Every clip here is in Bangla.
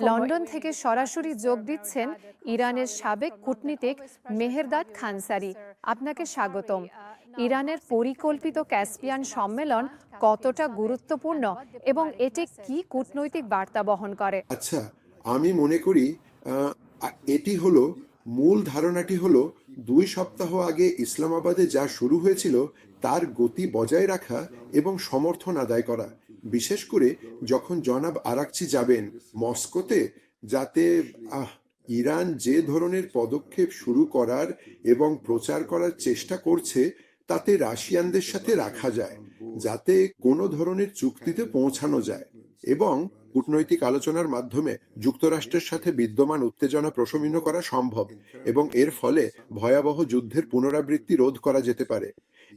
লন্ডন থেকে সরাসরি যোগ দিচ্ছেন ইরানের সাবেক কূটনীতিক মেহেরদাদ খানসারি। আপনাকে স্বাগতম। ইরানের পরিকল্পিত ক্যাসপিয়ান সম্মেলন কতটা গুরুত্বপূর্ণ এবং এটি কি কূটনৈতিক বার্তা বহন করে? আচ্ছা, আমি মনে করি আহ, এটি হলো মূল ধারণাটি হলো 2 সপ্তাহ আগে ইসলামাবাদে যা শুরু হয়েছিল তার গতি বজায় রাখা এবং সমর্থন আদায় করা, বিশেষ করে যখন জনাব আরাকচি যাবেন মস্কোতে, যাতে আহ ইরান যে ধরনের পদক্ষেপ শুরু করার এবং প্রচার করার চেষ্টা করছে তাতে রাশিয়ানদের সাথে রাখা যায়, যাতে কোনো ধরনের চুক্তিতে পৌঁছানো যায় এবং কূটনৈতিক আলোচনার মাধ্যমে যুক্তরাষ্ট্রের সাথে বিদ্যমান উত্তেজনা প্রশমিত করা সম্ভব এবং এর ফলে ভয়াবহ যুদ্ধের পুনরাবৃত্তি রোধ করা যেতে পারে।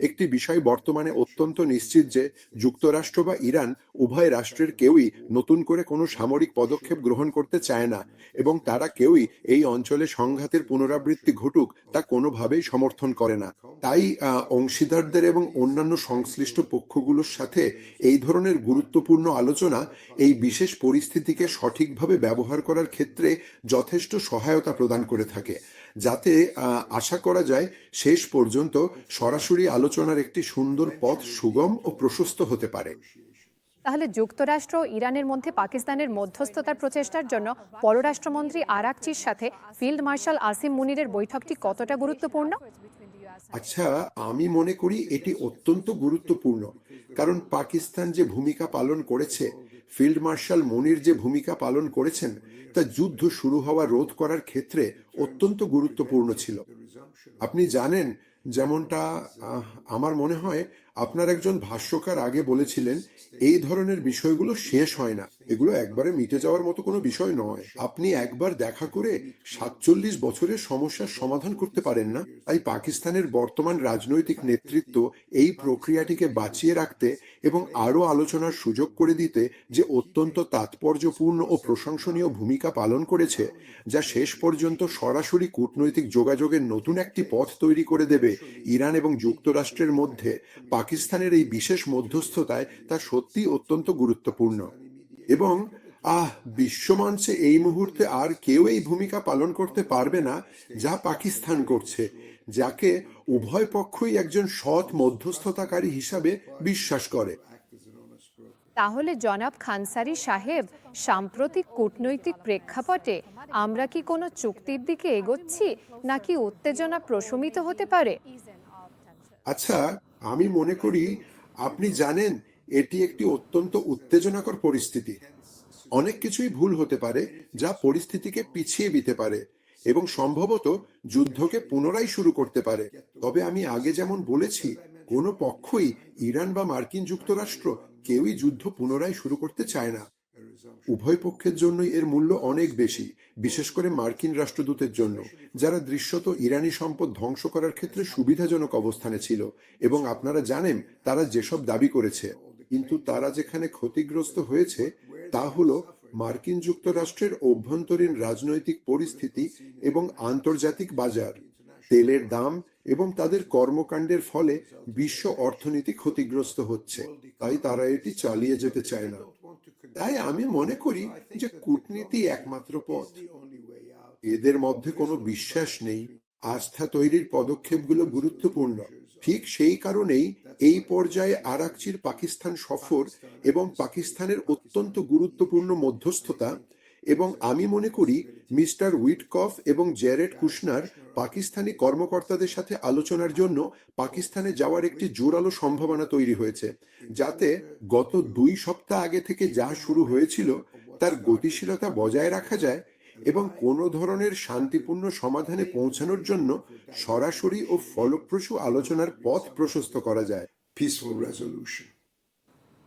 একটি বিষয় বর্তমানে অত্যন্ত নিশ্চিত যে যুক্তরাষ্ট্র বা ইরান উভয় রাষ্ট্রের কেউই নতুন করে কোনো সামরিক পদক্ষেপ গ্রহণ করতে চায় না এবং তারা কেউই এই অঞ্চলে সংঘাতের পুনরাবৃত্তি ঘটুক তা কোনোভাবেই সমর্থন করে না। তাই অংশীদারদের এবং অন্যান্য সংশ্লিষ্ট পক্ষগুলোর সাথে এই ধরনের গুরুত্বপূর্ণ আলোচনা এই বিশেষ পরিস্থিতিকে সঠিকভাবে ব্যবহার করার ক্ষেত্রে যথেষ্ট সহায়তা প্রদান করে থাকে, যাতে আশা করা যায় শেষ পর্যন্ত সরাসরি আলোচনার একটি সুন্দর পথ সুগম ও প্রশস্ত হতে পারে। তাহলে যুক্তরাষ্ট্র ও ইরানের মধ্যে পাকিস্তানের মধ্যস্থতার প্রচেষ্টার জন্য পররাষ্ট্রমন্ত্রী আরাকচির সাথে ফিল্ড মার্শাল আসিম মুনিরের বৈঠকটি কতটা গুরুত্বপূর্ণ? আচ্ছা, আমি মনে করি এটি অত্যন্ত গুরুত্বপূর্ণ, কারণ পাকিস্তান যে ভূমিকা পালন করেছে, ফিল্ড মার্শাল মুনির যে ভূমিকা পালন করেছেন, তা যুদ্ধ শুরু হওয়া রোধ করার ক্ষেত্রে অত্যন্ত গুরুত্বপূর্ণ ছিল। আপনি জানেন, যেমনটা আমার মনে হয় আপনার একজন ভাষ্যকার আগে বলেছিলেন, এই ধরনের বিষয়গুলো শেষ হয় না, এগুলো একবারে মিটে যাওয়ার মতো কোনো বিষয় নয়। আপনি একবার দেখা করে 47 বছরের সমস্যার সমাধান করতে পারেন না। তাই পাকিস্তানের বর্তমান রাজনৈতিক নেতৃত্ব এই প্রক্রিয়াটিকে বাঁচিয়ে রাখতে এবং আরও আলোচনার সুযোগ করে দিতে যে অত্যন্ত তাৎপর্যপূর্ণ ও প্রশংসনীয় ভূমিকা পালন করেছে, যা শেষ পর্যন্ত সরাসরি কূটনৈতিক যোগাযোগের নতুন একটি পথ তৈরি করে দেবে ইরান এবং যুক্তরাষ্ট্রের মধ্যে। পাকিস্তানের এই বিশেষ মধ্যস্থতায় তা সত্যি অত্যন্ত গুরুত্বপূর্ণ এবং বিশ্বমঞ্চে এই মুহূর্তে আর কেউ এই ভূমিকা পালন করতে পারবে না যা পাকিস্তান করছে, যাকে উভয় পক্ষই একজন সৎ মধ্যস্থতাকারী হিসাবে বিশ্বাস করে। তাহলে জনাব খানসারি সাহেব, সাম্প্রতিক কূটনৈতিক প্রেক্ষাপটে আমরা কি কোনো চুক্তির দিকে এগোচ্ছি, নাকি উত্তেজনা প্রশমিত হতে পারে? আচ্ছা, আমি মনে করি আপনি জানেন এটি একটি অত্যন্ত উত্তেজনাকর পরিস্থিতি। অনেক কিছুই ভুল হতে পারে যা পরিস্থিতিকে পিছিয়ে দিতে পারে এবং সম্ভবত যুদ্ধকে পুনরায় শুরু করতে পারে। তবে আমি আগে যেমন বলেছি, কোনো পক্ষই, ইরান বা মার্কিন যুক্তরাষ্ট্র, কেউই যুদ্ধ পুনরায় শুরু করতে চায় না। উভয় পক্ষের জন্যই এর মূল্য অনেক বেশি, বিশেষ করে মার্কিন রাষ্ট্রদূতের জন্য, যারা দৃশ্যত ইরানি সম্পদ ধ্বংস করার ক্ষেত্রে সুবিধাজনক অবস্থানে ছিল এবং আপনারা জানেন তারা যেসব দাবি করেছে। কিন্তু তারা যেখানে ক্ষতিগ্রস্ত হয়েছে তা হলো মার্কিন যুক্তরাষ্ট্রের অভ্যন্তরীণ রাজনৈতিক পরিস্থিতি এবং আন্তর্জাতিক বাজার। তেলের দাম এবং তাদের কর্মকাণ্ডের ফলে বিশ্ব অর্থনীতি ক্ষতিগ্রস্ত হচ্ছে, তাই তারা এটি চালিয়ে যেতে চায় না। তাই আমি মনে করি যে কূটনীতি একমাত্র পথ। এদের মধ্যে কোনো বিশ্বাস নেই। আস্থা তৈরির পদক্ষেপগুলো গুরুত্বপূর্ণ। ঠিক সেই কারণেই এই পর্যায়ে আরাকচির পাকিস্তান সফর এবং পাকিস্তানের অত্যন্ত গুরুত্বপূর্ণ মধ্যস্থতা, এবং আমি মনে করি মিস্টার উইটকফ এবং জ্যারেড কুশনার পাকিস্তানি কর্মকর্তাদের সাথে আলোচনার জন্য পাকিস্তানে যাওয়ার একটি জোরালো সম্ভাবনা তৈরি হয়েছে, যাতে গত 2 সপ্তাহ আগে থেকে যা শুরু হয়েছিল তার গতিশীলতা বজায় রাখা যায় এবং কোনো ধরনের শান্তিপূর্ণ সমাধানে পৌঁছানোর জন্য সরাসরি ও ফলপ্রসূ আলোচনার পথ প্রশস্ত করা যায়। Peaceful resolution.